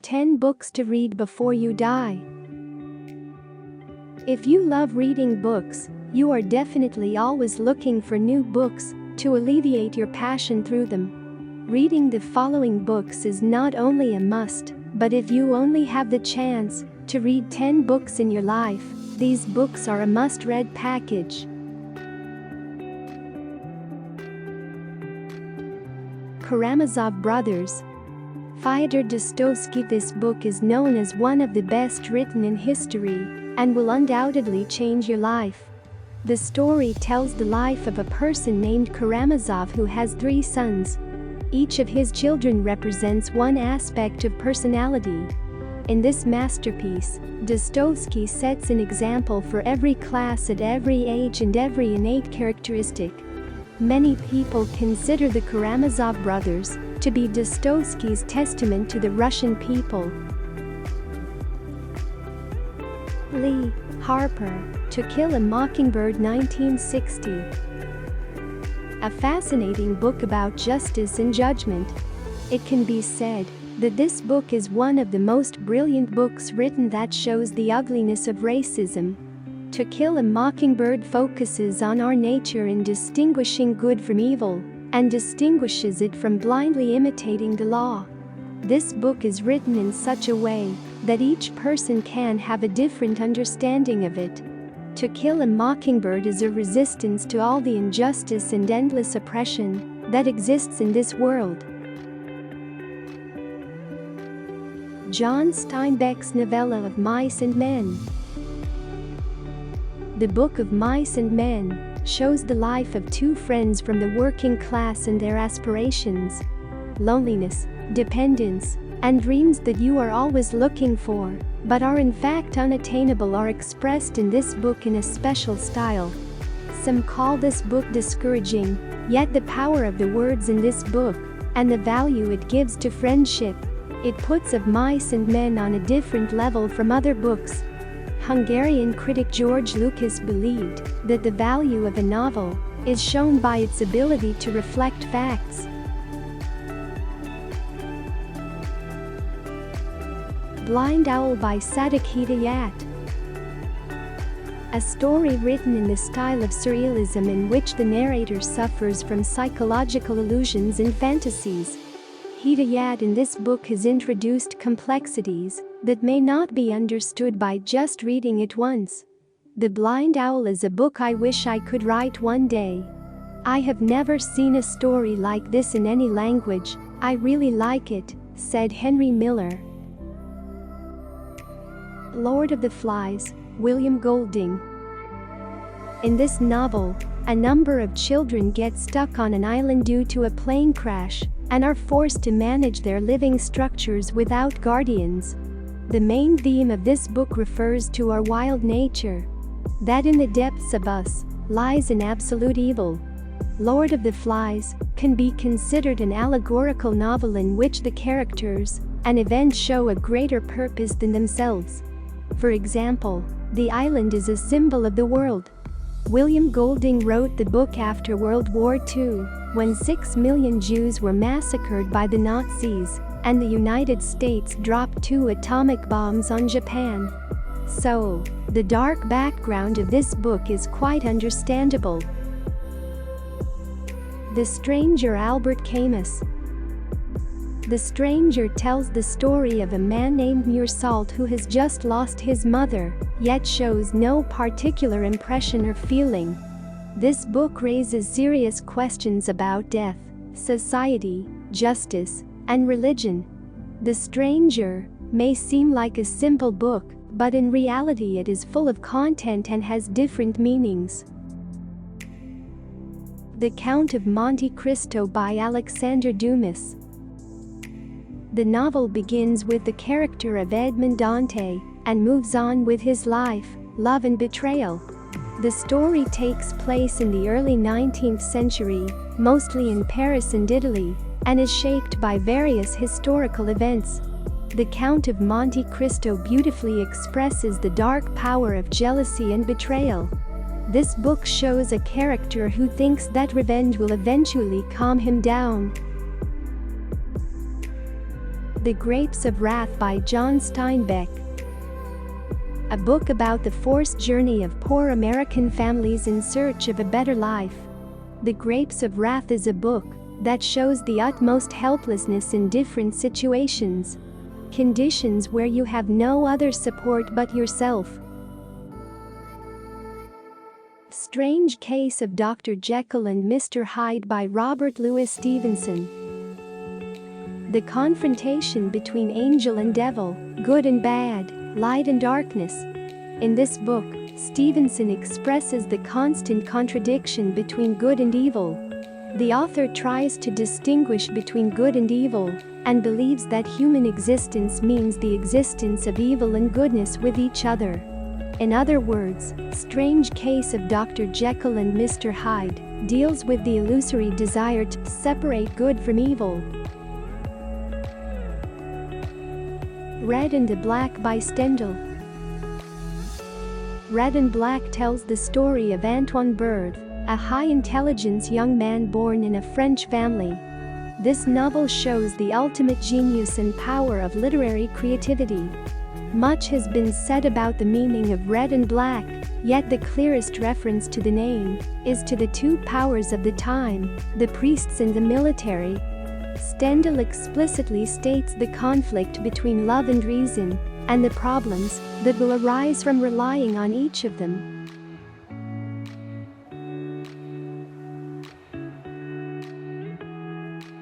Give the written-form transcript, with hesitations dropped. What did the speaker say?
10 books to read before you die. If you love reading books, you are definitely always looking for new books to alleviate your passion through them. Reading the following books is not only a must, but if you only have the chance to read 10 books in your life, these books are a must-read package. Karamazov Brothers. Fyodor Dostoevsky. This book is known as one of the best written in history and will undoubtedly change your life. The story tells the life of a person named Karamazov who has 3 sons. Each of his children represents one aspect of personality. In this masterpiece, Dostoevsky sets an example for every class at every age and every innate characteristic. Many people consider the Karamazov brothers to be Dostoevsky's testament to the Russian people. Lee Harper, To Kill a Mockingbird, 1960. A fascinating book about justice and judgment. It can be said that this book is one of the most brilliant books written that shows the ugliness of racism. To Kill a Mockingbird focuses on our nature in distinguishing good from evil and distinguishes it from blindly imitating the law. This book is written in such a way that each person can have a different understanding of it. To Kill a Mockingbird is a resistance to all the injustice and endless oppression that exists in this world. John Steinbeck's novella of Mice and Men. The Book of Mice and Men shows the life of 2 friends from the working class and their aspirations. Loneliness, dependence, and dreams that you are always looking for, but are in fact unattainable, are expressed in this book in a special style. Some call this book discouraging, yet the power of the words in this book, and the value it gives to friendship, it puts Of Mice and Men on a different level from other books. Hungarian critic George Lucas believed that the value of a novel is shown by its ability to reflect facts. Blind Owl by Sadiq Hidayat. A story written in the style of surrealism in which the narrator suffers from psychological illusions and fantasies. Hidayat in this book has introduced complexities that may not be understood by just reading it once. The Blind Owl is a book I wish I could write one day. I have never seen a story like this in any language. I really like it, said Henry Miller. Lord of the Flies, William Golding. In this novel, a number of children get stuck on an island due to a plane crash and are forced to manage their living structures without guardians. The main theme of this book refers to our wild nature, that in the depths of us lies an absolute evil. Lord of the Flies can be considered an allegorical novel in which the characters and events show a greater purpose than themselves. For example, the island is a symbol of the world. William Golding wrote the book after World War II, when 6 million Jews were massacred by the Nazis, and the United States dropped 2 atomic bombs on Japan. So, the dark background of this book is quite understandable. The Stranger, Albert Camus. The Stranger tells the story of a man named Mursault who has just lost his mother, yet shows no particular impression or feeling. This book raises serious questions about death, society, justice, and religion. The Stranger may seem like a simple book, but in reality it is full of content and has different meanings. The Count of Monte Cristo by Alexander Dumas. The novel begins with the character of Edmond Dante and moves on with his life, love and betrayal. The story takes place in the early 19th century, mostly in Paris and Italy, and is shaped by various historical events. The Count of Monte Cristo beautifully expresses the dark power of jealousy and betrayal. This book shows a character who thinks that revenge will eventually calm him down. The Grapes of Wrath by John Steinbeck. A book about the forced journey of poor American families in search of a better life. The Grapes of Wrath is a book that shows the utmost helplessness in different situations. Conditions where you have no other support but yourself. Strange Case of Dr. Jekyll and Mr. Hyde by Robert Louis Stevenson. The confrontation between angel and devil, good and bad, light and darkness. In this book, Stevenson expresses the constant contradiction between good and evil. The author tries to distinguish between good and evil, and believes that human existence means the existence of evil and goodness with each other. In other words, Strange Case of Dr. Jekyll and Mr. Hyde deals with the illusory desire to separate good from evil. Red and Black by Stendhal. Red and Black tells the story of Antoine Berthe, a high-intelligence young man born in a French family. This novel shows the ultimate genius and power of literary creativity. Much has been said about the meaning of red and black, yet the clearest reference to the name is to the two powers of the time, the priests and the military. Stendhal explicitly states the conflict between love and reason, and the problems that will arise from relying on each of them.